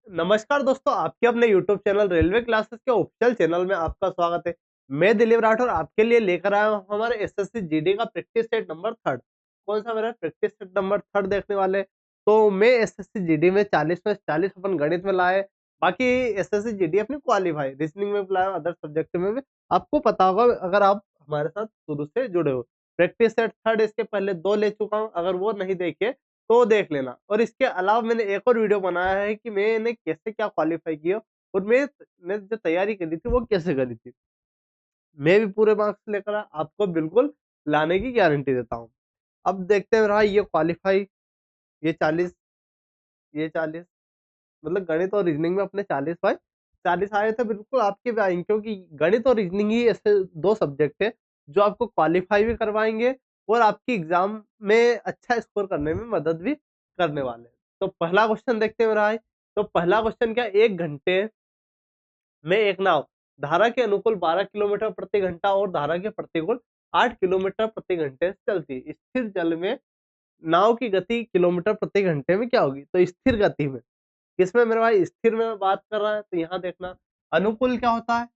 नमस्कार दोस्तों, आपके अपने YouTube चैनल रेलवे क्लासेस के ऑफिशियल चैनल में आपका स्वागत है। मैं दिलीप राठौर आपके लिए लेकर आया हूँ हमारे एसएससी जीडी का प्रैक्टिस सेट नंबर 3। कौन सा मेरा प्रैक्टिस सेट नंबर 3 देखने वाले। तो मैं एसएससी जीडी में 40 में 40 अपन गणित में लाए। बाकी एसएससी जीडी अपनी क्वालिफाई रीजनिंग में भी लाए, अदर सब्जेक्ट में भी। आपको पता होगा अगर आप हमारे साथ शुरू से जुड़े हो। प्रैक्टिस सेट 3 इसके पहले 2 ले चुका हूँ, अगर वो नहीं देखे तो देख लेना। और इसके अलावा मैंने एक और वीडियो बनाया है कि मैंने कैसे क्या क्वालीफाई किया और मैं जो तैयारी करी थी वो कैसे करी थी। मैं भी पूरे मार्क्स लेकर आया, आपको बिल्कुल लाने की गारंटी देता हूँ। अब देखते हैं रहा ये क्वालीफाई, ये 40, ये 40, मतलब गणित और रीजनिंग में अपने 40 बाय 40 आए थे, बिल्कुल आपके भी आएंगे, क्योंकि गणित और रीजनिंग ही ऐसे 2 सब्जेक्ट है जो आपको क्वालीफाई भी करवाएँगे और आपकी एग्ज़ाम में अच्छा स्कोर करने में मदद भी करने वाले हैं। तो पहला क्वेश्चन देखते हैं मेरा भाई। तो पहला क्वेश्चन क्या, 1 घंटे में एक नाव धारा के अनुकूल 12 किलोमीटर प्रति घंटा और धारा के प्रतिकूल 8 किलोमीटर प्रति घंटे से चलती है। स्थिर जल में नाव की गति किलोमीटर प्रति घंटे में क्या होगी? तो स्थिर गति में। किसमें मेरे भाई, स्थिर में बात कर रहा है, तो यहाँ देखना अनुकूल क्या होता है।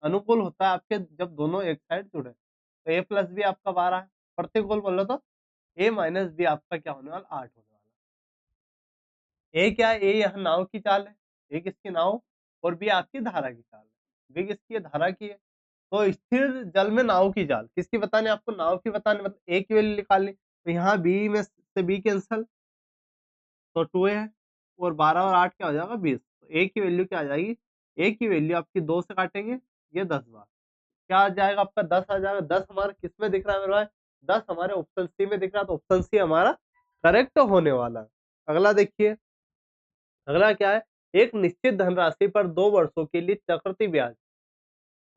अनुकूल होता है आपके जब दोनों एक साइड जुड़े, तो a प्लस बी आपका 12 है। प्रतिकूल बोलो तो a माइनस बी आपका क्या होने वाला, 8 होने वाला। ए क्या है, ए यहाँ नाव की चाल है, ए किसकी नाव, और बी आपकी धारा की चाल है। बी किसकी है, धारा की है। तो स्थिर जल में नाव की चाल किसकी बतानी, आपको नाव की बतानी, मतलब ए की वैल्यू निकालनी। तो यहाँ बी में से बी कैंसल, तो 2a है, और 12 और 8 क्या हो जाएगा, 20। तो a की वैल्यू क्या आ जाएगी, a की वैल्यू आपकी 2 से काटेंगे, ये 10 बार क्या आ जाएगा आपका, 10 आ जाएगा। 10 हमारा किस में दिख रहा है मेरे भाई, 10 हमारे ऑप्शन सी में दिख रहा है, तो ऑप्शन सी हमारा करेक्ट होने वाला है। अगला देखिए, अगला क्या है, एक निश्चित धनराशि पर 2 वर्षों के लिए चक्रवृद्धि ब्याज।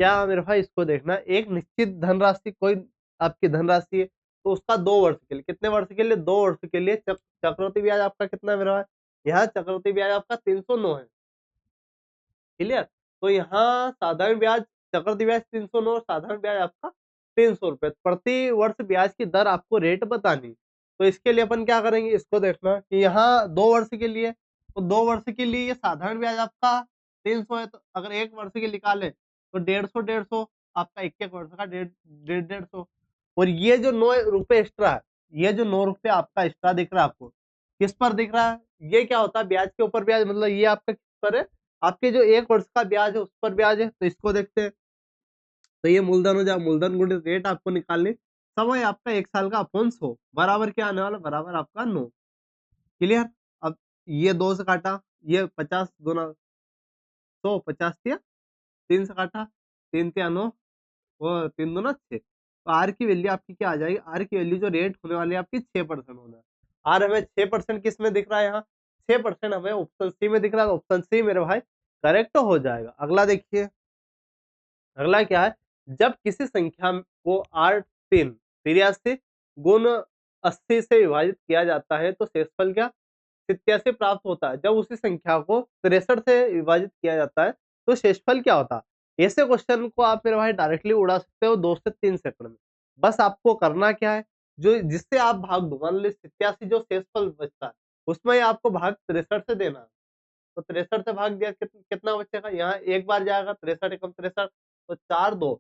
क्या मेरे भाई, इसको देखना, एक निश्चित धनराशि कोई आपकी धनराशि है, तो उसका 2 वर्ष के लिए, कितने वर्ष के लिए, 2 वर्ष के लिए चक्रवृद्धि ब्याज आपका कितना है मेरे भाई, यहाँ चक्रवृद्धि ब्याज आपका 309 है। क्लियर। तो यहाँ साधारण ब्याज, चक्रवृद्धि ब्याज 309 और साधारण ब्याज आपका 300 रुपए प्रति वर्ष ब्याज की दर आपको रेट बतानी। तो इसके लिए अपन क्या करेंगे, इसको देखना कि यहाँ 2 वर्ष के लिए, तो 2 वर्ष के लिए ये साधारण ब्याज आपका 300 है, तो अगर 1 वर्ष के निकाले तो 150 आपका, 1 वर्ष का 150 और ये जो 9 रुपए एक्स्ट्रा है, ये जो 9 रुपए आपका एक्स्ट्रा दिख रहा है आपको, किस पर दिख रहा है, ये क्या होता है, ब्याज के ऊपर ब्याज, मतलब ये आपका किस पर है, आपके जो 1 वर्ष का ब्याज है उस पर ब्याज है। तो इसको देखते हैं, तो ये मूलधन हो जाए, मूलधन गुणित रेट आपको निकालनी। समय आपका 1 साल का अपॉन 100 बराबर क्या आने वाला, बराबर आपका 9। क्लियर। अब ये 2 से काटा, ये 50 गुना 100, 50 तिया 3 से काटा, 3 तिया 9 और 3 दूना 6। तो आर की वैल्यू आपकी क्या आ जाएगी, आर की वैल्यू जो रेट होने वाली है आपकी 6% होना है। आर हमें 6% किस में दिख रहा है, यहाँ 6% हमें ऑप्शन सी में दिख रहा है, ऑप्शन सी मेरे भाई करेक्ट हो जाएगा। अगला देखिए, अगला क्या है, जब किसी संख्या को 8 3 83 गुण 80 से विभाजित किया जाता है तो शेषफल क्या 87 प्राप्त होता है। जब उसी संख्या को 63 से विभाजित किया जाता है तो शेषफल क्या होता है। ऐसे क्वेश्चन को आप मेरे भाई डायरेक्टली उड़ा सकते हो 2 से 3 सेकंड में। बस आपको करना क्या है, जो जिससे आप भाग दो, मान लो 87 जो शेषफल बचता है उसमें आपको भाग 63 से देना है। तो 63 से भाग दिया, कितना बचेगा, यहाँ एक बार जाएगा, 63 एकम 63, तो 4 2,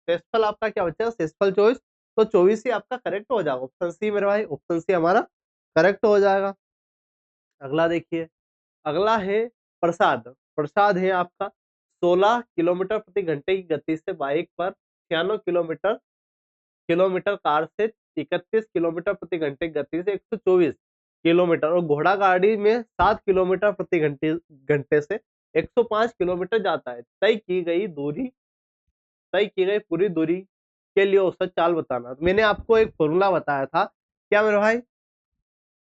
शेषफल आपका क्या बचेगा, शेषफल 24। तो 24 ही आपका करेक्ट हो जाएगा, ऑप्शन सी मेरे भाई, ऑप्शन सी हमारा करेक्ट हो जाएगा। अगला देखिए, अगला है प्रसाद। प्रसाद है आपका 16 किलोमीटर प्रति घंटे की गति से बाइक पर 96 किलोमीटर किलोमीटर कार से 31 किलोमीटर प्रति घंटे की गति से 124 किलोमीटर और घोड़ा गाड़ी में 7 किलोमीटर प्रति घंटे घंटे से 105 किलोमीटर जाता है। तय की गई पूरी दूरी के लिए औसत चाल बताना। मैंने आपको एक फॉर्मूला बताया था, क्या मेरे भाई,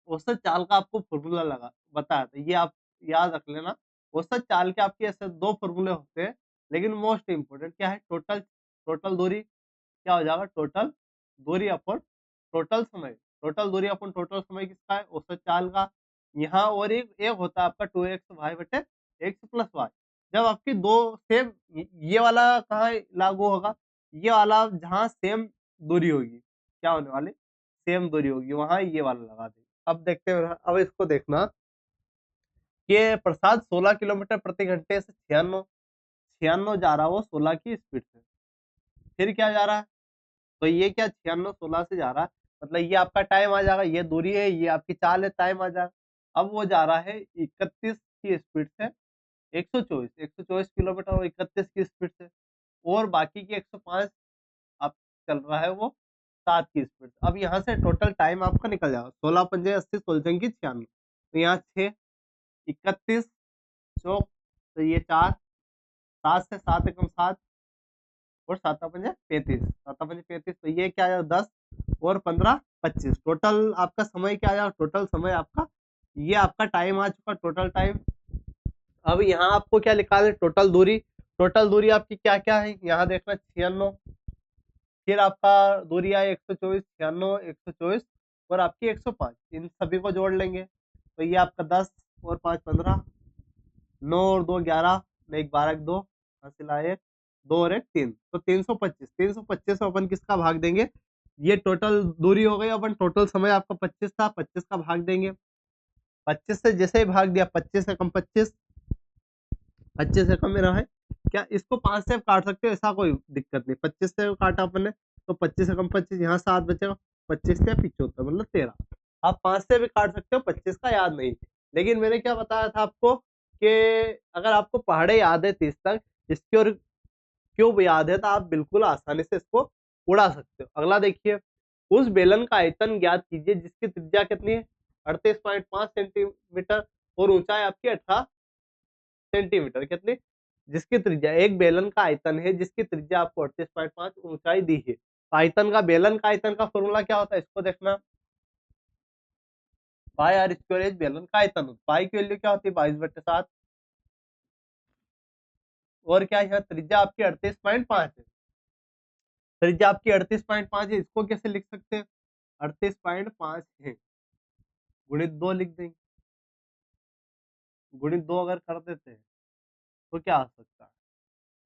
औसत चाल का आपको फॉर्मूला लगा बताया था, ये आप याद रख लेना। औसत चाल के आपके ऐसे 2 फॉर्मूले होते हैं, लेकिन मोस्ट इंपोर्टेंट क्या है, टोटल टोटल दूरी क्या हो जाएगा, टोटल दूरी अपॉन टोटल समय। टोटल दूरी अपॉन टोटल समय किसका है, औसत चाल का। यहाँ और एक होता है आपका 2x वाई बटे एक्स प्लस वाई। जब आपकी दो सेम, ये वाला कहाँ लागू होगा, ये वाला जहाँ सेम दूरी होगी, क्या होने वाली, सेम दूरी होगी, वहां ये वाला लगा देंगे। अब देखते हैं, अब इसको देखना कि प्रसाद 16 किलोमीटर प्रति घंटे से 96 जा रहा है वो 16 की स्पीड से। फिर क्या जा रहा है, तो ये क्या 96 16 से जा रहा है, मतलब ये आपका टाइम आ जाएगा, ये दूरी है, ये आपकी चाल है, टाइम आ जाएगा। अब वो जा रहा है 31 की स्पीड से 124 किलोमीटर और 31 की स्पीड से, और बाकी की 105 आप चल रहा है वो 7 की स्पीड से। अब यहाँ से टोटल टाइम आपका निकल जाएगा 16 पंजे 80 16 की 96, तो यहाँ 6 31 चौक, तो ये 4 7 से 7 एकम 7 और 7 पंजे 35 7 पंजे 35, तो ये क्या आया 10 और 15 25, टोटल आपका समय क्या आया, टोटल समय आपका ये आपका टाइम आ चुका टोटल टाइम। अब यहाँ आपको क्या निकालना है, टोटल दूरी आपकी क्या क्या है, यहाँ देखना 96, फिर आपका दूरी आए 124 96 124 और आपकी 105, इन सभी को जोड़ लेंगे तो ये आपका 10 और 5 15, 9 और 2 11, एक 12 एक 2 हासिल आए 2 और 1 3, तो 325 को अपन किसका भाग देंगे, ये टोटल दूरी हो गई, अपन टोटल समय आपका 25 था, 25 का भाग देंगे, 25 से जैसे ही भाग दिया 25 से कम 25, 25 से कम मेरा है क्या, इसको 5 से काट सकते हो, ऐसा कोई दिक्कत नहीं, 25 से काटा अपन ने तो 25 से कम 25, यहाँ 7 बचेगा, 25 से 75 मतलब 13, आप 5 से भी काट सकते हो, 25 का याद नहीं, लेकिन मैंने क्या बताया था आपको कि अगर आपको पहाड़े याद है 30 तक, इसकी और क्यूब याद है तो आप बिल्कुल आसानी से इसको उड़ा सकते हो। अगला देखिए, उस बेलन का आयतन ज्ञात कीजिए जिसकी त्रिज्या कितनी है 38.5 सेंटीमीटर और ऊंचाई आपकी 18 सेंटीमीटर, कितनी, जिसकी त्रिज्या, एक बेलन का आयतन है जिसकी त्रिज्या आपको 38.5 ऊंचाई दी है, आयतन का, बेलन का आयतन का फॉर्मूला क्या होता है इसको देखना, पाई आर स्क्वायर एज बेलन का आयतन, पाई की वैल्यू क्या होती है 22/7, और क्या है त्रिज्या आपकी 38.5 है, त्रिज्या आपकी 38.5 है, इसको कैसे लिख सकते हैं 38.5 है गुणित 2 लिख देंगे, गुणित 2 अगर कर देते हैं तो क्या आ सकता है,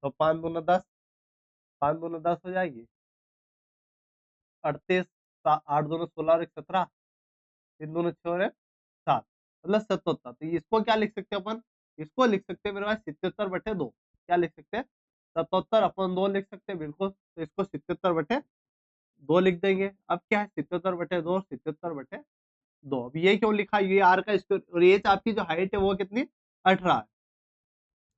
तो 5 दूना 10, 5 दूना 10 हो जाएगी 38, 8 दूना 16 और 1 17, 3 दूना 6 और 1 7, मतलब 77, तो इसको क्या लिख सकते हैं अपन, इसको लिख सकते हैं मेरे पास 77/2, क्या लिख सकते हैं 77 अपन 2 लिख सकते हैं बिल्कुल, तो इसको 77/2 लिख देंगे। अब क्या है 77/2 77/2, अब ये क्यों लिखा, ये आर का स्क्वायर, और ये आपकी जो हाइट है वो कितनी 18 है,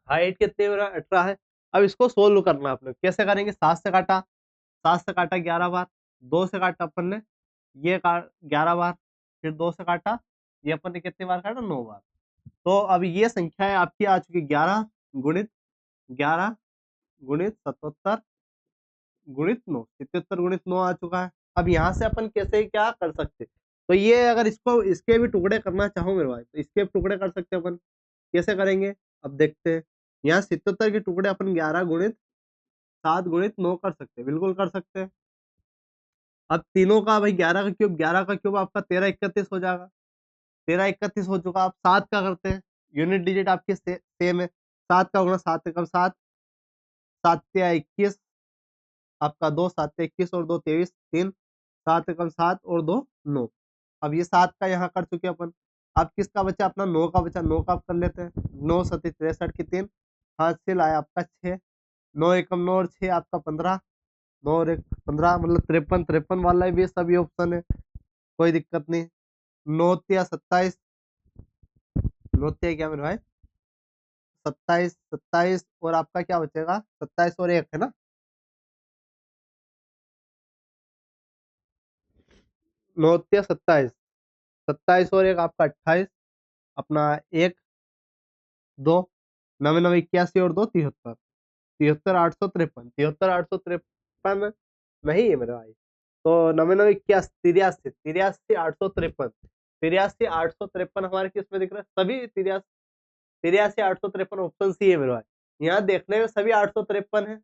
हाइट कितनी है मेरा 18 है। अब इसको सोल्व करना है आपने, कैसे करेंगे, 7 से काटा, 7 से काटा 11 बार, 2 से काटा अपन ने ये 11 बार, फिर 2 से काटा, ये अपन ने कितनी बार काटा 9 बार, तो अब ये संख्या है आपकी आ चुकी 11 गुणित 77 गुणित 9, 77 गुणित 9 आ चुका है। अब यहाँ से अपन कैसे क्या कर सकते, तो ये अगर इसको इसके भी टुकड़े करना चाहो मेरे भाई तो इसके टुकड़े कर सकते हैं अपन, कैसे करेंगे अब देखते हैं, यहाँ 77 के टुकड़े अपन 11 गुणित 7 गुणित 9 कर सकते हैं, बिल्कुल कर सकते हैं। अब तीनों का भाई 11 का क्यूब आपका 13 31 हो जाएगा, 13 31 हो चुका, आप 7 का करते हैं, यूनिट डिजिट आपके सेम है, 7 का गुणा 7 एकम 7, 7 या 21 आपका 2 7 21 और 2 23 3, 7 एकम 7 और 2 9, अब ये 7 का यहाँ कर चुके अपन, अब किसका बचा अपना 9 का बचा, 9 का आप कर लेते हैं, 9 7 63 की 3 हासिल आया आपका 6, 9 एकम 9 और 6 आपका 15, 9 और 1 15 मतलब 53 वाला भी सभी ऑप्शन है, कोई दिक्कत नहीं, 9 या 27, 9 क्या मेरे भाई 27 और आपका क्या बचेगा 27 और 1 है ना, 9 27, 27 और 1 आपका 28, अपना 1 2 नवे नवे 81 और 2 73, 73 853, 73 853 नहीं है मेरे भाई, तो नवे नवे 81 83 83 853, 83 853 हमारे किस में दिख रहा है, सभी 83 853 ऑप्शन सी है मेरे भाई, यहाँ देखने में सभी 853 है,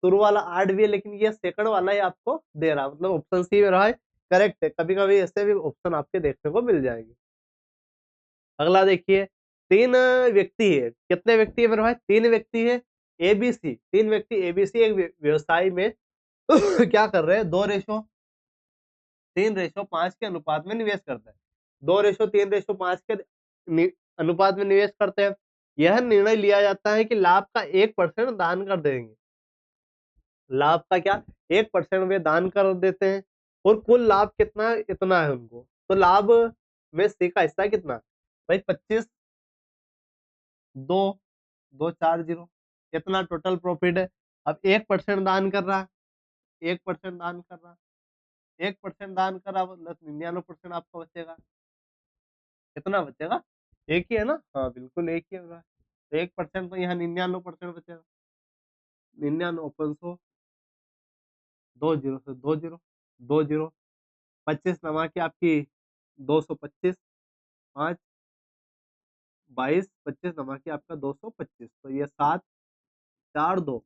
शुरू वाला 8 भी है लेकिन ये सेकंड वाला ही आपको दे रहा, मतलब ऑप्शन सी मेरा भाई करेक्ट है, कभी कभी ऐसे भी ऑप्शन आपके देखने को मिल जाएंगे। अगला देखिए, 3 व्यक्ति है, कितने व्यक्ति है मेरे भाई 3 व्यक्ति है, एबीसी 3 व्यक्ति एबीसी एक व्यवसाय में क्या कर रहे हैं 2:3:5 के अनुपात में निवेश करता है, 2:3:5 के अनुपात में निवेश करते हैं। यह निर्णय लिया जाता है कि लाभ का 1% दान कर देंगे। लाभ का क्या 1% वे दान कर देते हैं और कुल लाभ कितना है? इतना है उनको। तो लाभ में सी का हिस्सा कितना भाई 25 2 240 कितना टोटल प्रॉफिट है। अब 1% दान कर रहा है 1% दान कर रहा है 1% दान कर रहा मतलब 99% आपका बचेगा। कितना बचेगा एक ही है ना। हाँ बिल्कुल एक ही होगा। तो 1% तो यहाँ 99% बचेगा। 99 अपन 100 2 जीरो से 2 जीरो 2 जीरो 25 नमा की आपकी 225 5 22 25 नमा की आपका 225 तो ये 7 4 2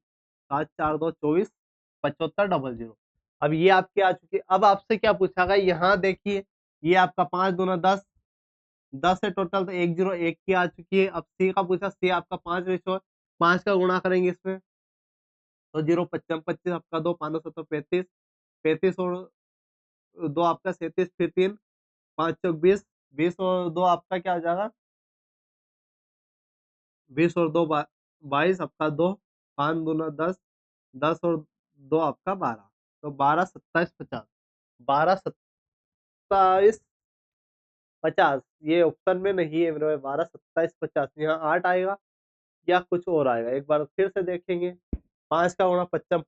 7 4 2 24 75 00। अब ये आपकी आ चुकी है। अब आपसे क्या पूछा गया यहाँ देखिए ये आपका 5 दूना 10 10 है टोटल तो 1 0 1 की आ चुकी है। अब सी का पूछा सी आपका 5 रेशो 5 का गुणा करेंगे इसमें तो 0 55 25 आपका 2 5 7 35 35 और 2 आपका 37 फिर 3 5 चौक 20 20 और 2 आपका क्या हो जाएगा 20 और 2 22 आपका 2 5 दूना 10 10 और 2 आपका 12 तो 12 27 50 12 27 50 ये ऑप्शन में नहीं है मेरे भाई 12 27 50 यहाँ 8 आएगा या कुछ और आएगा एक बार फिर से देखेंगे 5 का गुणा 55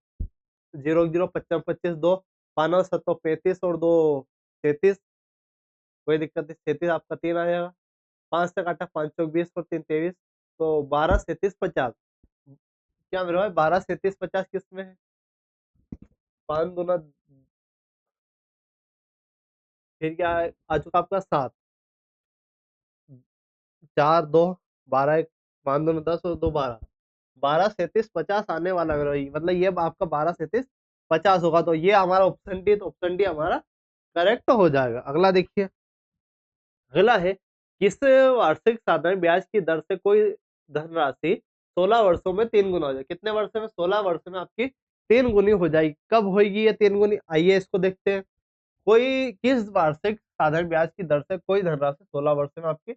0 0 55 25 2 5 7 35 और 2 33 कोई दिक्कत नहीं 33 आपका 3 आ जाएगा 5 से काटा 5 चौक 20 और 3 23 तो 12 37 50 क्या मेरे भाई 12 37 50 किस में है 5 दूना फिर क्या आ चुका आपका 7 4 2 12 1 5 दूना 10 और 2 12 12 37 50 आने वाला मेरा भाई मतलब ये आपका 12 37 50 होगा तो ये हमारा ऑप्शन डी तो ऑप्शन डी हमारा करेक्ट हो जाएगा। अगला देखिए अगला है किस वार्षिक साधारण ब्याज की दर से कोई धनराशि 16 वर्षों में 3 गुना हो जाए। कितने वर्ष में 16 वर्ष में आपकी 3 गुनी हो जाएगी। कब होगी ये 3 गुनी आइए इसको देखते हैं। कोई किस वार्षिक साधारण ब्याज की दर से कोई धनराशि 16 वर्ष में आपकी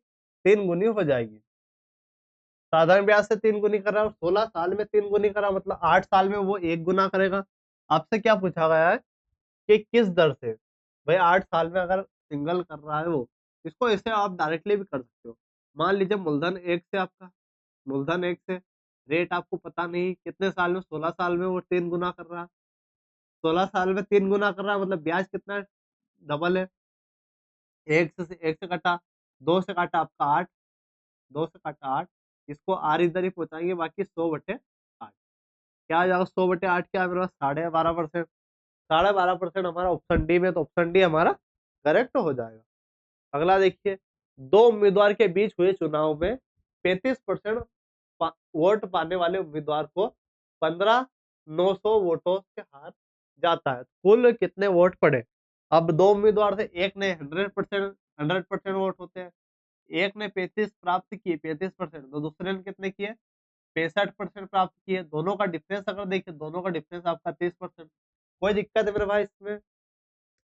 3 गुनी हो जाएगी। साधारण ब्याज से 3 गुनी कर रहा है 16 साल में 3 गुनी कर रहा मतलब 8 साल में वो 1 गुना करेगा। आपसे क्या पूछा गया है कि किस दर से भाई 8 साल में अगर सिंगल कर रहा है वो इसको ऐसे आप डायरेक्टली भी कर सकते हो। मान लीजिए मूलधन 1 से आपका मूलधन 1 से रेट आपको पता नहीं कितने साल में 16 साल में वो 3 गुना कर रहा है। 16 साल में 3 गुना कर रहा है मतलब ब्याज कितना है डबल है। 1 से कटा 2 से काटा आपका 8 2 से काटा 8 इसको आर इधर ही पहुंचाएंगे बाकी 100/8 क्या आ जाएगा 100/8 क्या है मेरे पास 12.5%। 12.5% हमारा ऑप्शन डी में तो ऑप्शन डी हमारा करेक्ट हो जाएगा। अगला देखिए दो उम्मीदवार के बीच हुए चुनाव में 35% वोट पाने वाले उम्मीदवार को 15,900 वोटों से हार जाता है। कुल कितने वोट पड़े। अब दो उम्मीदवार थे एक ने 100% वोट होते हैं एक ने 35 प्राप्त किए 35% तो दूसरे ने कितने किए 65% प्राप्त किए। दोनों का डिफरेंस अगर देखिए दोनों का डिफरेंस आपका 30%। कोई दिक्कत है मेरे भाई इसमें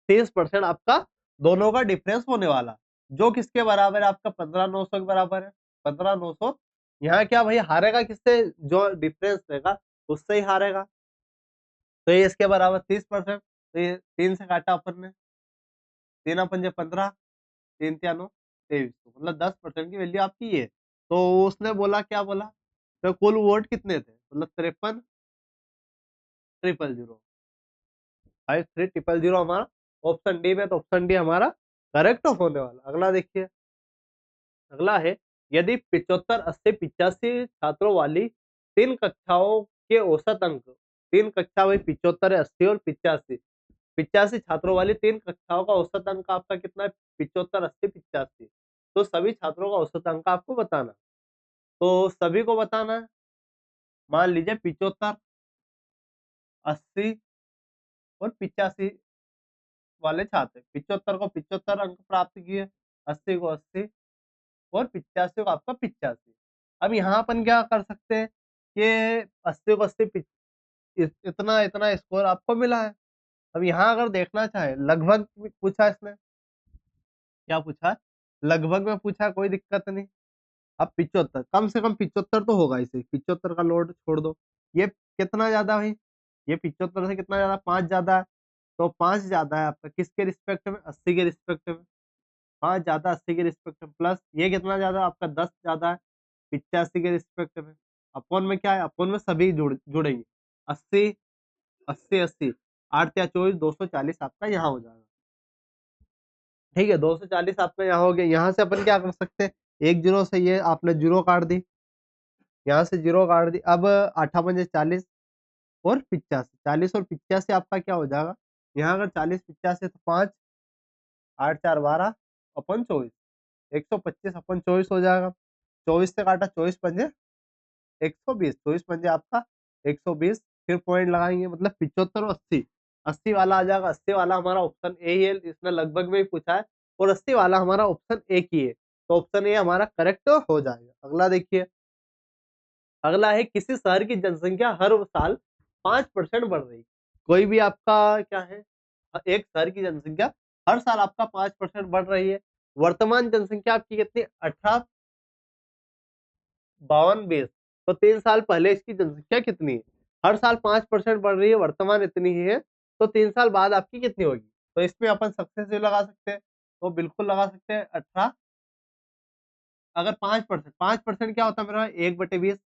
30% आपका दोनों का डिफरेंस होने वाला जो किसके बराबर है आपका 15,900 के बराबर है 15,900। यहाँ क्या भाई हारेगा किससे जो डिफरेंस रहेगा उससे ही हारेगा। तो ये इसके बराबर 30% तो ये 3 से काटा अपन ने 3 पंजे 15 3 3 9 23 मतलब 10% की वैल्यू आपकी ये। तो उसने बोला क्या बोला तो कुल वोट कितने थे मतलब 53,000 53,000 हमारा ऑप्शन डी में तो ऑप्शन डी हमारा करेक्ट होने वाला। अगला देखिए अगला है यदि 75 80 85 छात्रों वाली 3 कक्षाओं के औसत अंक 3 कक्षा वही 75 80 और 85 85 छात्रों वाली 3 कक्षाओं का औसत अंक आपका कितना है 75 80 85 तो सभी छात्रों का औसत अंक आपको बताना। तो सभी को बताना है मान लीजिए 75 80 और 85 वाले छात्र 75 को 75 अंक प्राप्त किए 80 को 80 और 85 को आपका 85। अब यहाँ अपन क्या कर सकते हैं कि 80 को 80 इतना इतना स्कोर आपको मिला है। अब यहाँ अगर देखना चाहे लगभग पूछा इसने क्या पूछा लगभग में पूछा कोई दिक्कत नहीं अब 75 कम से कम 75 तो होगा इसे, 75 का लोड छोड़ दो। ये कितना ज्यादा भाई, ये 75 से कितना ज्यादा, 5 ज्यादा है। तो 5 ज्यादा है आपका किसके रिस्पेक्ट में, 80 के रिस्पेक्ट में। 5 ज्यादा 80 के रिस्पेक्ट में, प्लस ये कितना ज्यादा आपका 10 ज्यादा है 85 के रिस्पेक्ट में। अपोन में क्या है, अपोन में सभी जुड़ेंगे। 80 80 80 8 या 24 240 आपका यहाँ हो जाएगा। ठीक है, 240 आपका यहाँ हो गया। यहाँ से अपन क्या कर सकते हैं, एक जीरो से ये आपने जीरो काट दी, यहाँ से जीरो काट दी। अब 8×5 = 40 और 85, 40 और 85 आपका क्या हो जाएगा, यहाँ अगर 40 85 तो 5 8 4 12 अपन 24, 125 अपन 24 हो जाएगा। 24 से काटा 24×5 120, 24×5 आपका 120। फिर पॉइंट लगाएंगे, मतलब 75 और 80, 80 वाला आ जाएगा। 80 वाला हमारा ऑप्शन ए ही है, इसने लगभग में ही पूछा है, और 80 वाला हमारा ऑप्शन ए की है, तो ऑप्शन ए हमारा करेक्ट हो जाएगा। अगला देखिए, अगला है किसी शहर की जनसंख्या हर साल 5% बढ़ रही है। कोई भी आपका क्या है, एक शहर की जनसंख्या हर साल आपका 5% बढ़ रही है। वर्तमान जनसंख्या आपकी कितनी, 1852। तो 3 साल पहले इसकी जनसंख्या कितनी है, हर साल 5% बढ़ रही है, वर्तमान इतनी ही है, तो 3 साल बाद आपकी कितनी होगी। तो इसमें अपन सक्सेसिव लगा सकते हैं, तो बिल्कुल लगा सकते हैं 18। अगर 5%, 5% क्या होता है मेरा, 1/20।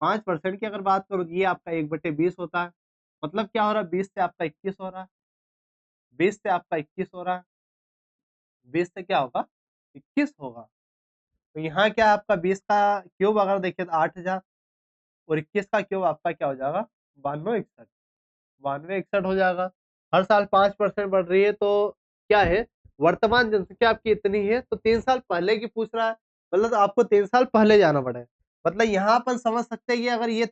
5% की अगर बात करूँ, ये आपका 1/20 होता है। मतलब क्या हो रहा है, 20 से आपका 21 हो रहा है, 20 से आपका 21 हो रहा है, 20 से क्या होगा, 21 होगा। तो यहाँ क्या है आपका, 20 का क्यूब अगर देखें तो 8000, और 21 का क्यूब आपका क्या हो जाएगा, 9261, 9261 हो जाएगा। हर साल 5% बढ़ रही है, तो क्या है, वर्तमान जनसंख्या आपकी इतनी है, तो 3 साल पहले की पूछ रहा है, मतलब आपको 3 साल पहले जाना पड़ेगा। मतलब यहाँ अपन समझ सकते हैं कि अगर ये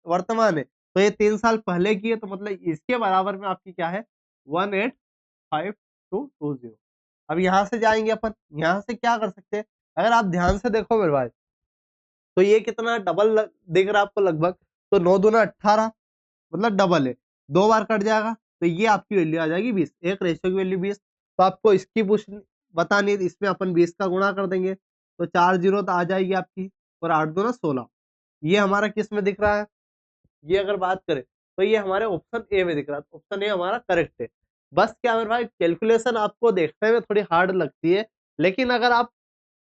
वर्तमान है, तो ये 3 साल पहले की है, तो मतलब इसके बराबर में आपकी क्या है, 185,220। अब यहाँ से जाएंगे अपन, यहाँ से क्या कर सकते हैं, अगर आप ध्यान से देखो मेरे भाई, तो ये कितना डबल दिख रहा है आपको लगभग, तो 9×2 = 18, मतलब डबल है, 2 बार कट जाएगा, तो ये आपकी वैल्यू आ जाएगी 20, एक रेशियो की वैल्यू 20। तो आपको इसकी पूछ बतानी है, इसमें अपन 20 का गुणा कर देंगे, तो 4 जीरो तो आ जाएगी आपकी, और 8×2 = 16। ये हमारा किस में दिख रहा है, ये अगर बात करें तो ये हमारे ऑप्शन ए में दिख रहा है, तो ऑप्शन ए हमारा करेक्ट है। बस क्या मेरे भाई, कैलकुलेशन आपको देखने में थोड़ी हार्ड लगती है, लेकिन अगर आप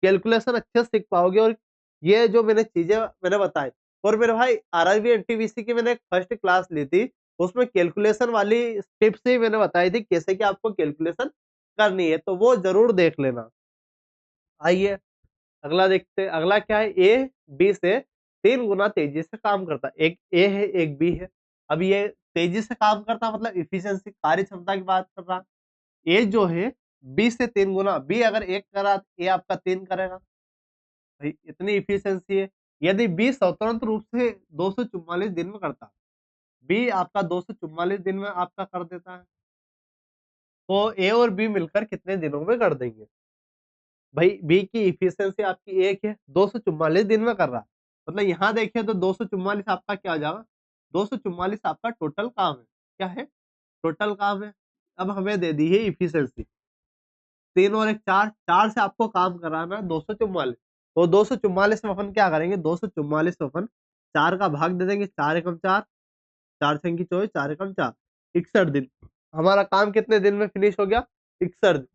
कैलकुलेशन अच्छे से सीख पाओगे, और ये जो मैंने चीजें मैंने बताई, और मेरे भाई आरआरबी एनटीपीसी की मैंने एक फर्स्ट क्लास ली थी, उसमें कैलकुलेशन वाली टिप्स ही मैंने बताई थी, कैसे कि आपको कैलकुलेशन करनी है, तो वो जरूर देख लेना। आइए अगला देखते हैं, अगला क्या है, ए बी से 3 गुना तेजी से काम करता है। एक ए है एक बी है। अब ये तेजी से काम करता मतलब इफिशियंसी कार्य क्षमता की बात कर रहा। ए जो है बी से 3 गुना, बी अगर एक करा ए आपका 3 करेगा, भाई इतनी इफिशियंसी है। यदि बी स्वतंत्र रूप से 244 दिन में करता, बी आपका 244 दिन में आपका कर देता है, तो ए और बी मिलकर कितने दिनों में कर देंगे। भाई बी की इफिशियंसी आपकी एक है, 244 दिन में कर रहा है, मतलब यहाँ देखिए तो 244 आपका क्या आ जाएगा, 244 आपका टोटल काम है। क्या है, टोटल काम है। अब हमें दे दी है इफिशियंसी 3 और 1 4, 4 से आपको काम कराना है 244, तो 244 में अपन क्या करेंगे, 244 में अपन 4 का भाग दे देंगे, 4 एकम 4, 4 छंगी 24, 4 एकम 4, 61 दिन। हमारा काम कितने दिन में फिनिश हो गया, 61 दिन।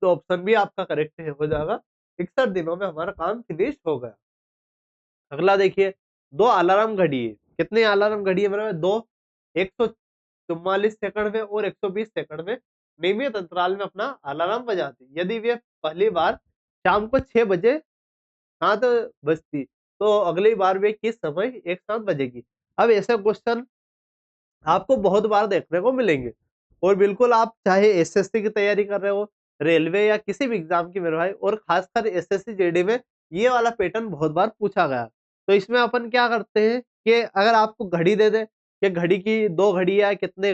तो ऑप्शन भी आपका करेक्ट है, हो जाएगा 61 दिनों में हमारा काम फिनिश हो गया। अगला देखिए, 2 अलार्म घड़ी है। कितने अलार्म घड़ी है मेरे में, 2 144 सेकंड में और 120 सेकंड में नियमित अंतराल में अपना अलार्म बजाती है। यदि वे पहली बार शाम को 6 बजे 7 बजती, तो अगली बार वे किस समय एक साथ बजेगी। अब ऐसे क्वेश्चन आपको बहुत बार देखने को मिलेंगे, और बिल्कुल आप चाहे एसएससी की तैयारी कर रहे हो, रेलवे या किसी भी एग्जाम की मेरे भाई, और खासकर एसएससी जीडी में ये वाला पैटर्न बहुत बार पूछा गया। तो इसमें अपन क्या करते हैं कि अगर आपको घड़ी दे दे कि घड़ी की 2 घड़ियां कितने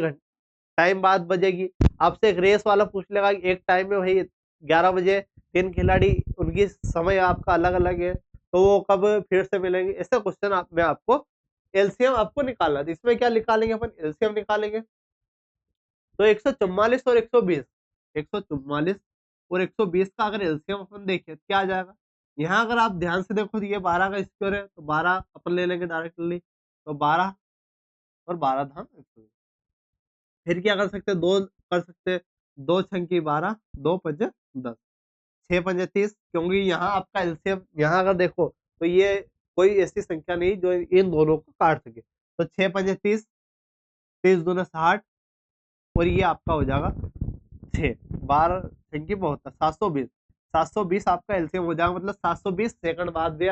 टाइम बाद बजेगी, आपसे एक रेस वाला पूछ लेगा कि एक टाइम में भाई 11 बजे 3 खिलाड़ी, उनकी समय आपका अलग अलग है, तो वो कब फिर से मिलेंगे। ऐसे क्वेश्चन में आपको एलसीएम आपको निकालना है। तो इसमें क्या निकालेंगे अपन, एलसीएम निकालेंगे, तो 144 और 120, 144 और 120 का अगर एलसीएम अपन देखें तो क्या आ जाएगा, यहाँ अगर आप ध्यान से देखो तो ये 12 का स्क्वायर है, तो 12 अपन ले लेंगे डायरेक्टली, तो 12 और 12 धाम 120। फिर क्या कर सकते हैं, 2 कर सकते हैं, 2 छंकी 12, 2 पंजे 10, 6 पंजे 30, क्योंकि यहाँ आपका एलसीएम यहाँ अगर देखो तो ये कोई ऐसी संख्या नहीं जो इन दोनों को काट सके। तो 6 पंजे 30, 30 दूने 60 और ये आपका हो जाएगा 6, 12 छंकी 72, 720, 720 आपका एलसीएम हो जाएगा, मतलब 720 सेकंड बाद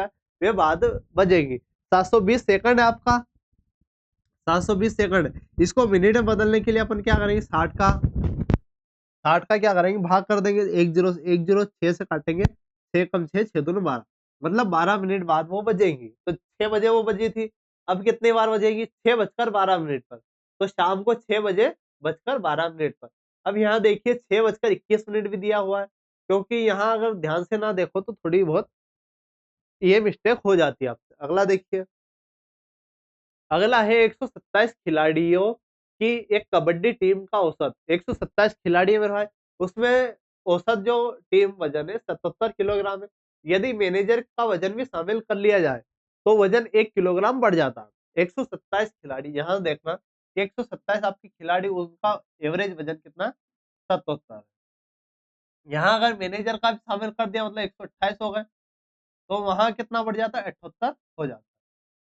वे बाद बजेगी। 720 सेकंड है आपका, 720 सेकंड। इसको मिनट में बदलने के लिए अपन क्या करेंगे, 60 का क्या करेंगे, भाग कर देंगे, 106 से काटेंगे, 6 कम 6, 6 दूनी 12, मतलब 12 मिनट बाद वो बजेगी। तो 6 बजे वो बजी थी, अब कितनी बार बजेगी, 6:12 पर। तो शाम को 6:12 पर। अब यहाँ देखिए 6:21 भी दिया हुआ है, क्योंकि यहाँ अगर ध्यान से ना देखो तो थोड़ी बहुत ये मिस्टेक हो जाती है आपसे। अगला देखिए, अगला है 127 खिलाड़ियों की एक कबड्डी टीम का औसत। 127 खिलाड़ी है मेरे भाई, उसमें औसत जो टीम वजन है 77 किलोग्राम है। यदि मैनेजर का वजन भी शामिल कर लिया जाए तो वजन 1 किलोग्राम बढ़ जाता है। 127 खिलाड़ी, यहाँ देखना कि 127 आपके खिलाड़ी, उनका एवरेज वजन कितना है, 77। यहाँ अगर मैनेजर का भी शामिल कर दिया मतलब 128 हो गए, तो वहां कितना बढ़ जाता है, 78 हो जाता है।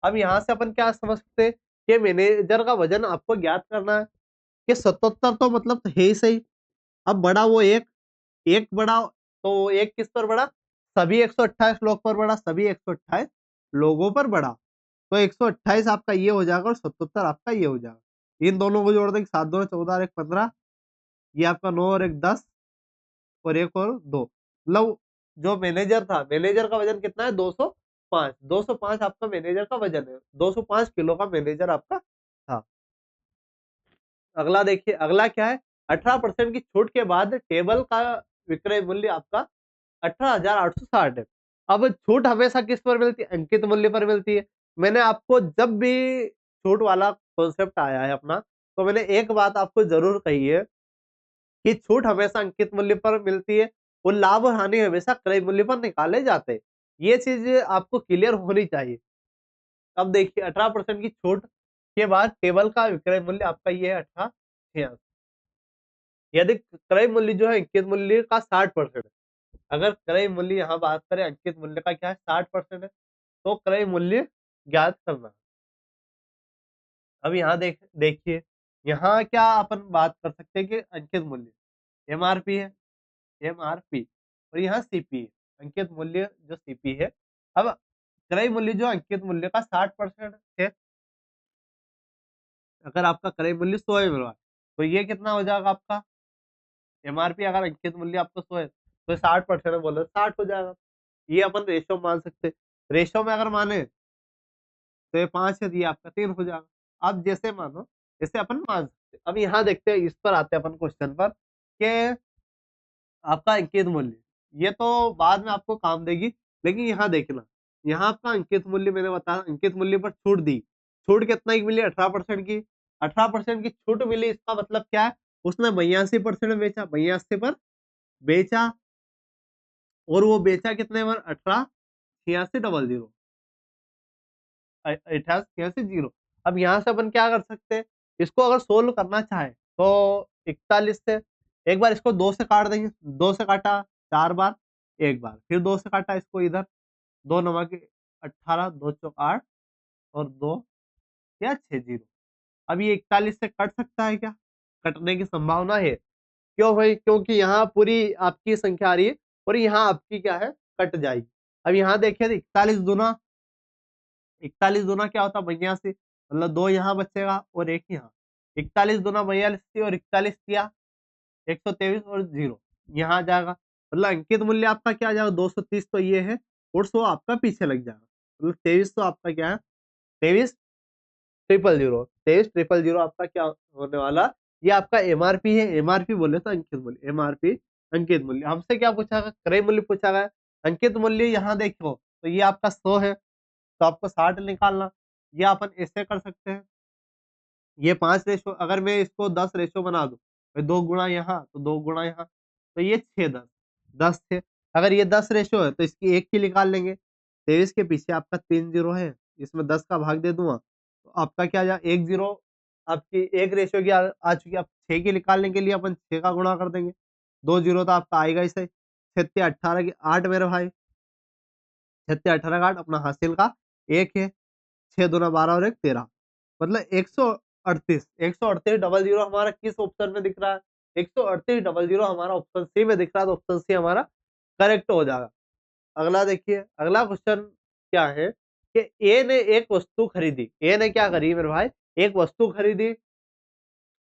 अब यहाँ से अपन क्या समझ सकते हैं कि मैनेजर का वजन आपको ज्ञात करना है, कि 77 तो मतलब है ही सही। अब बड़ा वो एक, एक बड़ा, तो एक किस पर बड़ा, सभी 128 लोग पर बड़ा, सभी 128 लोगों पर बड़ा। तो 128 आपका ये हो जाएगा और 77 आपका ये हो जाएगा। इन दोनों को जोड़ देंगे, 7 दूनी 14 और 1 15, ये आपका 9 और 1 10 और 1 और 2, मतलब जो मैनेजर था, मैनेजर का वजन कितना है, 205। 205 आपका मैनेजर का वजन है, 205 किलो का मैनेजर आपका था। अगला देखिए, अगला क्या है, 18% की छूट के बाद टेबल का विक्रय मूल्य आपका 18,860 है। अब छूट हमेशा किस पर मिलती है, अंकित मूल्य पर मिलती है। मैंने आपको जब भी छूट वाला कॉन्सेप्ट आया है अपना, तो मैंने एक बात आपको जरूर कही है कि छूट हमेशा अंकित मूल्य पर मिलती है और लाभ और हानि हमेशा क्रय मूल्य पर निकाले जाते हैं। ये चीज आपको क्लियर होनी चाहिए। अब देखिए 18% की छूट के बाद टेबल का विक्रय मूल्य आपका ये है 18,86। यदि क्रय मूल्य जो है अंकित मूल्य का 60% है, अगर क्रय मूल्य यहाँ बात करें अंकित मूल्य का क्या है, 60% है, तो क्रय मूल्य ज्ञात करना है। अब यहाँ देखिए, यहाँ क्या अपन बात कर सकते हैं कि अंकित मूल्य एमआरपी है, एमआरपी, और यहाँ सीपी, अंकित मूल्य जो सीपी है। अब क्रय मूल्य जो अंकित मूल्य का 60% है, अगर आपका क्रय मूल्य 100 है मेरे पास, तो ये कितना हो जाएगा आपका, एमआरपी अगर अंकित मूल्य आपको 100 है तो 60% बोले 60 हो जाएगा। ये अपन रेशो मान सकते हैं। रेशो में अगर माने तो ये 5 है, तो ये आपका 3 हो जाएगा। आप जैसे मानो जैसे अपन मान सकते हैं। अब यहाँ देखते हैं, इस पर आते हैं अपन क्वेश्चन पर, कि आपका अंकित मूल्य ये तो बाद में आपको काम देगी, लेकिन यहाँ देखना, यहाँ आपका अंकित मूल्य मैंने बताया, अंकित मूल्य पर छूट दी, छूट कितना की मिली, 18% की, 18% की छूट मिली, इसका मतलब क्या है, उसने 82% बेचा, 82 पर बेचा, और वो बेचा कितने पर, 18,86,00, 88,86,0। अब यहाँ से अपन क्या कर सकते हैं, इसको अगर सोल्व करना चाहे तो 41 से एक बार इसको 2 से काट देंगे, 2 से काटा 4 बार, एक बार फिर 2 से काटा, इसको इधर 2 नवा के 18, 2 चौक 8 और 2 या 6 जीरो। अब ये 41 से कट सकता है क्या, कटने की संभावना है। क्यों भाई, क्योंकि यहाँ पूरी आपकी संख्या आ रही है और यहाँ आपकी क्या है, कट जाएगी। अब यहाँ देखिए 41 दूना क्या होता है, 82, मतलब 2 यहाँ बचेगा और 1 यहाँ। 41 दूना 42 और 41 किया 123 और 0 यहाँ आ जाएगा, मतलब अंकित मूल्य आपका क्या आ जाएगा, 230 तो ये है और 100 आपका पीछे लग जाएगा, मतलब 23 तो आपका क्या है, 23,000 आपका क्या होने वाला, ये आपका एमआरपी है। एमआरपी बोले तो अंकित मूल्य, एमआरपी अंकित मूल्य। हमसे क्या पूछा गया, क्रय मूल्य पूछा गया। अंकित मूल्य यहाँ देखो तो ये आपका 100 है, तो आपको 60 निकालना, ये अपन ऐसे कर सकते हैं, ये 5 रेशो, अगर मैं इसको 10 रेशो बना दूं, 2 गुणा यहाँ तो 2 गुणा यहाँ, तो ये 6 10 10 थे। अगर ये 10 रेशियो है तो इसकी 1 की निकाल लेंगे। 23 के पीछे आपका 3 जीरो है, इसमें 10 का भाग दे दूँगा, तो आपका क्या आ जाएगा 1 जीरो आपकी 1 रेशियो की आ चुकी है। अब 6 की निकालने के लिए अपन 6 का गुणा कर देंगे। 2 जीरो तो आपका आएगा ही सही। 6 18 की 8 मेरे भाई, 6 18 का 8 अपना हासिल का 1 है। 6 दूना 12 और 1 13 मतलब 138 138 डबल जीरो हमारा किस ऑप्शन में दिख रहा है? 138 डबल जीरो हमारा ऑप्शन सी में दिख रहा है, तो ऑप्शन सी हमारा करेक्ट हो जाएगा। अगला देखिए, अगला क्वेश्चन क्या है कि ए ने एक वस्तु खरीदी। ए ने क्या करी मेरे भाई? एक वस्तु खरीदी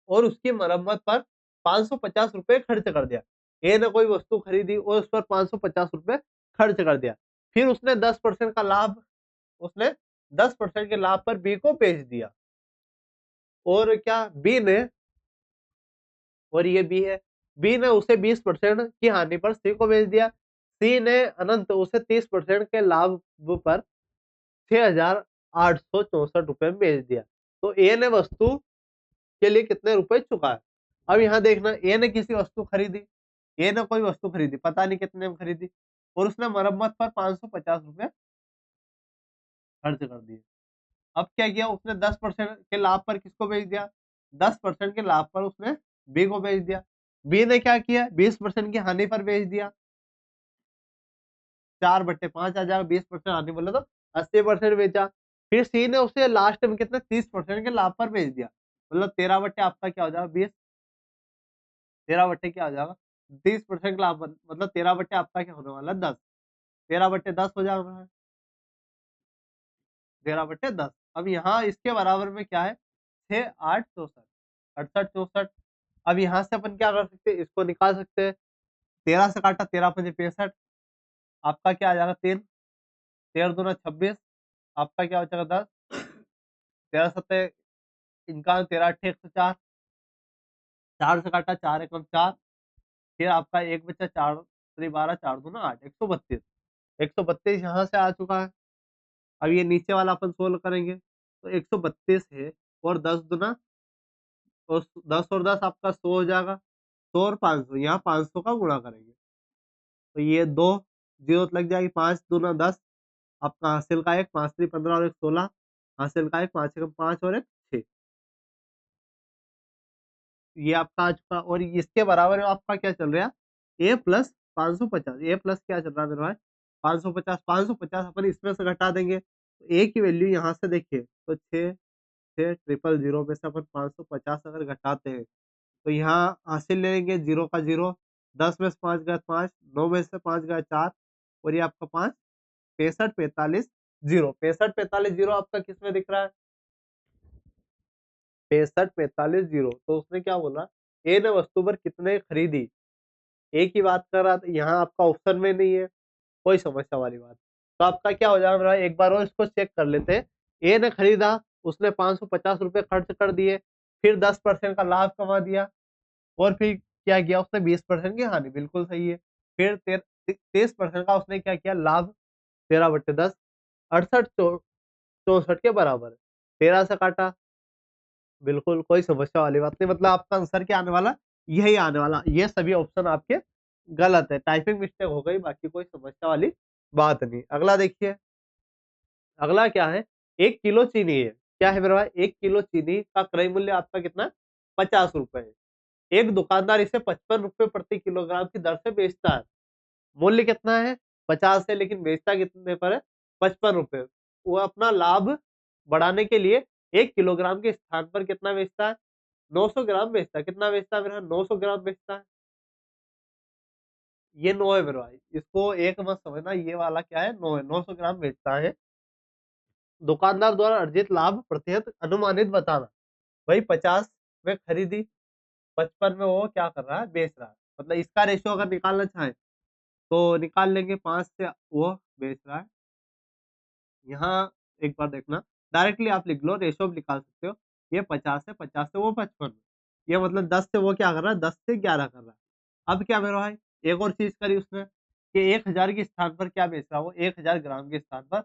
और उसकी मरम्मत पर 550 रुपए खर्च कर दिया। ए ने कोई वस्तु खरीदी और उस पर 550 रुपए खर्च कर दिया। फिर उसने 10% का लाभ उसने 10% के लाभ पर बी को बेच दिया। और क्या बी ने और ये बी है, बी ने उसे 20% की हानि पर सी को बेच दिया। सी ने अनंत उसे 30% के लाभ पर 6,864 रुपए में बेच दिया। तो ए ने वस्तु के लिए कितने रुपए चुकाए? अब यहाँ देखना, ए ने किसी वस्तु खरीदी, ए ने कोई वस्तु खरीदी, पता नहीं कितने में खरीदी और उसने मरम्मत पर 550 रुपए खर्च कर दिए। अब क्या किया उसने 10% के लाभ पर किसको बेच दिया? 10% के लाभ पर उसने बी को बेच दिया। बी ने क्या किया? 20% की हानि पर बेच दिया। 4/5 आ जाएगा, 20% हानि बोले तो 80% बेचा। फिर सी ने उसे लास्ट में कितने 30% के लाभ पर बेच दिया। मतलब 13 बट्टे आपका क्या हो जाएगा 20, 13 बट्टे क्या हो जाएगा 30% के लाभ मतलब 13 बट्टे आपका क्या होने वाला है 10, 13 बट्टे 10 हो जाएगा, 13 बट्टे 10। अब यहाँ इसके बराबर में क्या है 6 8 64 68 64। अब यहाँ से अपन क्या कर सकते हैं, इसको निकाल सकते हैं। 13 से काटा 13 पंजे 65, आपका क्या आ जाएगा 3, 13 दूना 26, आपका क्या हो जाएगा 10, 13 सत्ते 51, 13 अट्ठे 104, 4 से काटा 4 एकम 4, फिर आपका एक बचा 4 3 12 4 दूना 8 132, 132 यहाँ से आ चुका है। अब ये नीचे वाला अपन सोल्व करेंगे तो 132 है और 10 दूना और 10 और 10 आपका 100 हो जाएगा। 100 और 500 यहाँ 500 का गुणा करेंगे तो ये 2 जीरो लग जाएगी। 5 दूना 10, आपका हासिल का 1, 5 3 15 और 1 16, हासिल का 1, 5 एकम 5 और 1 6, ये आपका आ चुका। और इसके बराबर में आपका क्या चल रहा है ए प्लस 550, ए प्लस क्या चल रहा है मेरे भाई 550, 550 अपन इसमें से घटा देंगे तो ए की वैल्यू यहाँ से देखिए तो 6 6 ट्रिपल जीरो में से अपन 550 अगर घटाते हैं तो यहाँ हासिल लेंगे जीरो का जीरो, 10 में से 5 गया 5, 9 में से 5 गया 4 और ये आपका 5 65 45 जीरो, 65 45 जीरो आपका किस में दिख रहा है 65 45 जीरो। तो उसने क्या बोला ए ने वस्तु पर कितने खरीदी, ए की बात कर रहा था, यहाँ आपका ऑप्शन में नहीं है, कोई समस्या वाली बात। तो आपका क्या हो जाएगा मेरा एक बार और इसको चेक कर लेते हैं। ए ने खरीदा, उसने 550 रुपए खर्च कर दिए, फिर 10% का लाभ कमा दिया और फिर क्या किया उसने 20% की हानि, बिल्कुल सही है। फिर 30% का उसने क्या किया लाभ, 13/10 68 64 के बराबर है। 13 से काटा, बिल्कुल कोई समस्या वाली बात नहीं, मतलब आपका आंसर क्या आने वाला यही आने वाला। ये सभी ऑप्शन आपके गलत है, टाइपिंग मिस्टेक हो गई, बाकी कोई समस्या वाली बात नहीं। अगला देखिए, अगला क्या है 1 किलो चीनी है। क्या है मेरे भाई 1 किलो चीनी का क्रय मूल्य आपका कितना है 50 रुपए है। एक दुकानदार इसे 55 रुपए प्रति किलोग्राम की दर से बेचता है। मूल्य कितना है 50 है लेकिन बेचता कितने पर है 55 रुपए। वो अपना लाभ बढ़ाने के लिए 1 किलोग्राम के स्थान पर कितना बेचता है 900 ग्राम बेचता है। कितना बेचता है मेरा 900 ग्राम बेचता है। ये 9 है मेरे भाई, इसको एक मत समझना, ये वाला क्या है 9 है, 900 ग्राम बेचता है। दुकानदार द्वारा अर्जित लाभ प्रतिशत अनुमानित बताना। भाई 50 में खरीदी, 55 में वो क्या कर रहा है बेच रहा है, मतलब इसका रेशियो अगर निकालना चाहे तो निकाल लेंगे। 5 से वो बेच रहा है, यहाँ एक बार देखना, डायरेक्टली आप लिख लो, रेशियो भी निकाल सकते हो। ये 50 है, 50 से वो 55, ये मतलब 10 से वो क्या कर रहा है 10 से 11 कर रहा है। अब क्या मेरा भाई एक और चीज करी उसने कि 1000 के स्थान पर क्या बेच रहा है वो 1000 ग्राम के स्थान पर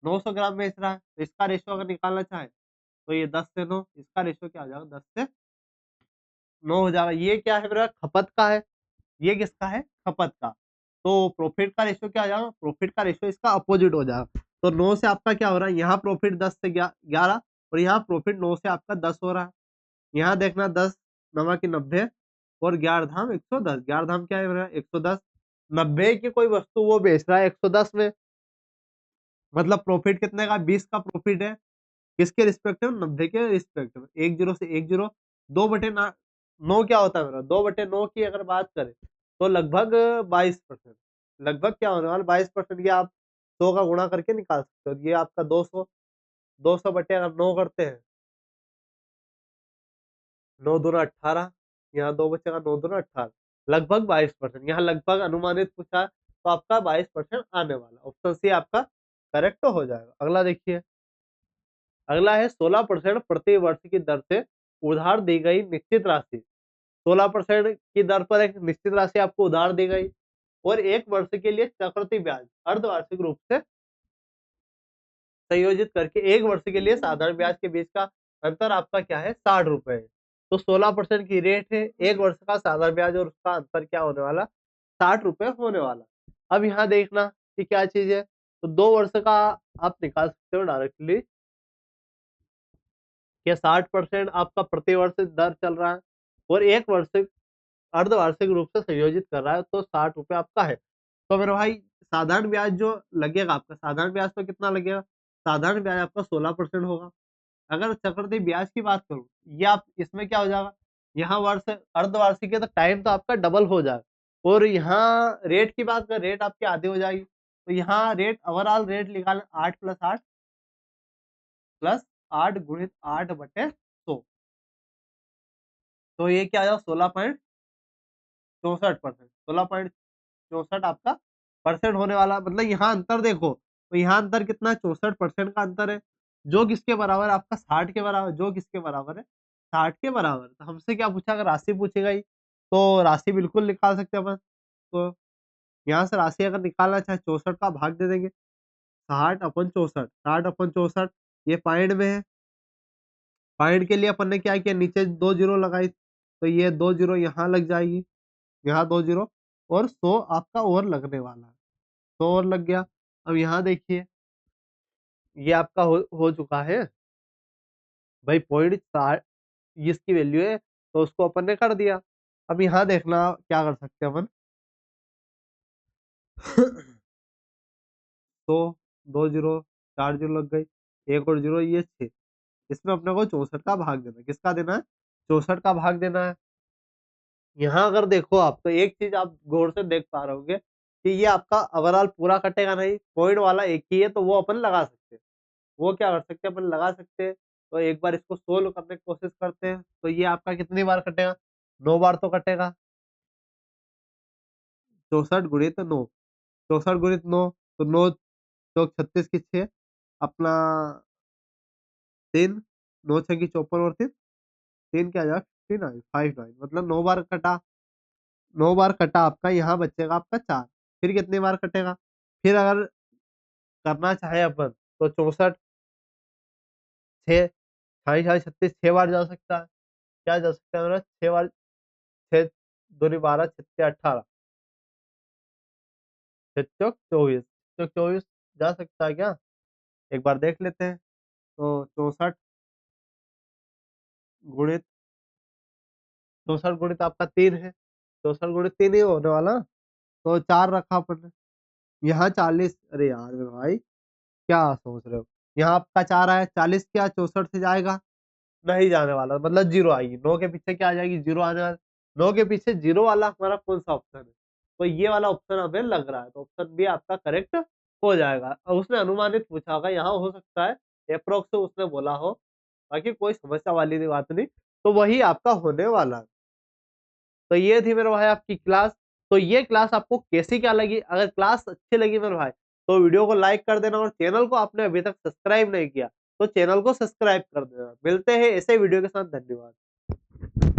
900 ग्राम बेच रहा है। तो इसका रेशियो अगर निकालना चाहे तो ये 10 से 9, इसका रेशियो क्या हो जाएगा 10 से 9 हो जाएगा। ये क्या है मेरा खपत का है, ये किसका है खपत का। तो प्रॉफिट का रेशियो क्या आ जाएगा, प्रॉफिट का रेशियो इसका अपोजिट हो जाएगा। तो 9 से आपका क्या हो रहा है, यहाँ प्रॉफिट 10 से 11 और यहाँ प्रॉफिट 9 से आपका 10 हो रहा है। यहाँ देखना 10 नवा की 90 और 11 धाम 110, 11 धाम क्या है 110, 90 की कोई वस्तु वो बेच रहा है 110 में, मतलब प्रॉफिट कितने का, 20 का प्रॉफिट है, किसके रिस्पेक्टिव, 90 के रिस्पेक्टिव, एक जीरो से एक जीरो, 2/9 क्या होता है मेरा, 2/9 की अगर बात करें तो लगभग 22%, लगभग क्या होने वाला 22%, ये आप 100 का गुणा करके निकाल सकते हो, ये आपका 200, 200 बटे अगर 9 करते हैं, 9 दूना 18, यहाँ 2 बचेगा, 9 दूना 18, लगभग 22%, यहाँ लगभग अनुमानित पूछा है, तो आपका 22% आने वाला, ऑप्शन सी आपका करेक्ट हो जाएगा। अगला देखिए, अगला है 16% प्रति वर्ष की दर से उधार दी गई निश्चित राशि, 16% की दर पर एक निश्चित राशि आपको उधार दी गई और एक वर्ष के लिए चक्रवृद्धि ब्याज अर्धवार्षिक रूप से संयोजित करके एक वर्ष के लिए साधारण ब्याज के बीच का अंतर आपका क्या है, 60 रुपए है। तो 16% की रेट है, एक वर्ष का साधारण ब्याज और उसका अंतर क्या होने वाला, 60 रुपए होने वाला। अब यहाँ देखना कि क्या चीज है, तो 2 वर्ष का आप निकाल सकते हो डायरेक्टली, कि 60% आपका प्रति वर्ष दर चल रहा है और एक वर्ष अर्धवार्षिक रूप से संयोजित कर रहा है, तो 60 रुपए आपका है। तो मेरे भाई साधारण ब्याज जो लगेगा आपका, साधारण ब्याज तो कितना लगेगा, साधारण ब्याज आपका 16% होगा। अगर चक्रवृद्धि ब्याज की बात करूं, ये आप इसमें क्या हो जाएगा, यहाँ वर्ष अर्धवार्षिक है तो टाइम तो आपका डबल हो जाएगा और यहाँ रेट की बात करें, रेट आपकी आधी हो जाएगी, तो यहाँ रेट ओवरऑल रेट निकालें 8 प्लस 8 गुणित 8/100, तो ये क्या आ जाएगा 16.64%, 16.64 आपका परसेंट होने वाला, मतलब यहाँ अंतर देखो, तो यहाँ अंतर कितना है, 64% का अंतर है, जो किसके बराबर है आपका, 60 के बराबर, जो किसके बराबर है, 60 के बराबर। तो हमसे क्या पूछा, अगर राशि पूछी गई तो राशि बिल्कुल निकाल सकते हैं अपन, तो यहाँ से राशि अगर निकालना चाहे 64 का भाग दे देंगे, 60/64, 60/64, ये पॉइंट में है, पॉइंट के लिए अपन ने क्या किया, नीचे 2 जीरो लगाई, तो ये 2 जीरो यहाँ लग जाएगी, यहाँ 2 जीरो और 100 आपका और लगने वाला है, 100 और लग गया। अब यहाँ देखिए, ये आपका हो चुका है भाई, पॉइंट 60 इसकी वैल्यू है, तो उसको अपन ने कर दिया। अब यहाँ देखना क्या कर सकते हैं अपन, 100, 2 जीरो, 4 जीरो लग गई, एक और जीरो, ये 6, इसमें अपने को 64 का भाग देना है, किसका देना है, 64 का भाग देना है। यहाँ अगर देखो आप, तो एक चीज आप गौर से देख पा रहे होंगे कि ये आपका ओवरऑल पूरा कटेगा नहीं, पॉइंट वाला एक ही है, तो वो अपन लगा सकते हैं, वो क्या कर सकते हैं अपन लगा सकते हैं। तो एक बार इसको सोल्व करने की कोशिश करते हैं, तो ये आपका कितनी बार कटेगा, 9 बार तो कटेगा, 64 गुणित 9, 64 गुणित 9, तो 9 चौक 36 की 6, अपना 3, 9 6 की 54 और 3 क्या जाएगा 59, 59, मतलब 9 बार कटा, 9 बार कटा आपका, यहाँ बचेगा आपका 4, फिर कितनी बार कटेगा, फिर अगर करना चाहे अपन तो 64, 6, 36 6 बार जा सकता है, क्या जा सकता है मेरा, 6 बार, 6 दूनी 12, 6 18, 6 चौक 24, 24 जा सकता है क्या, एक बार देख लेते हैं। तो 64 गुणित, 64 गुणित आपका 3 है, 64 गुणित 3 ही होने वाला, तो 4 रखा अपन ने, यहाँ 40, अरे यार मेरे भाई क्या सोच रहे हो, यहाँ आपका 4 आया, 40 क्या 64 से जाएगा, नहीं जाने वाला, मतलब जीरो आएगी, 9 के पीछे क्या आ जाएगी, जीरो आने वाला, 9 के पीछे जीरो वाला हमारा कौन सा ऑप्शन है, तो ये वाला ऑप्शन हमें लग रहा है, तो ऑप्शन बी आपका करेक्ट हो जाएगा। और उसने अनुमानित पूछा होगा, यहाँ हो सकता है अप्रोक्स उसने बोला हो, बाकी कोई समस्या वाली बात नहीं, तो वही आपका होने वाला है। तो ये थी मेरे भाई आपकी क्लास। तो ये क्लास आपको कैसी क्या लगी, अगर क्लास अच्छी लगी मेरे भाई तो वीडियो को लाइक कर देना और चैनल को आपने अभी तक सब्सक्राइब नहीं किया तो चैनल को सब्सक्राइब कर देना। मिलते हैं ऐसे वीडियो के साथ, धन्यवाद।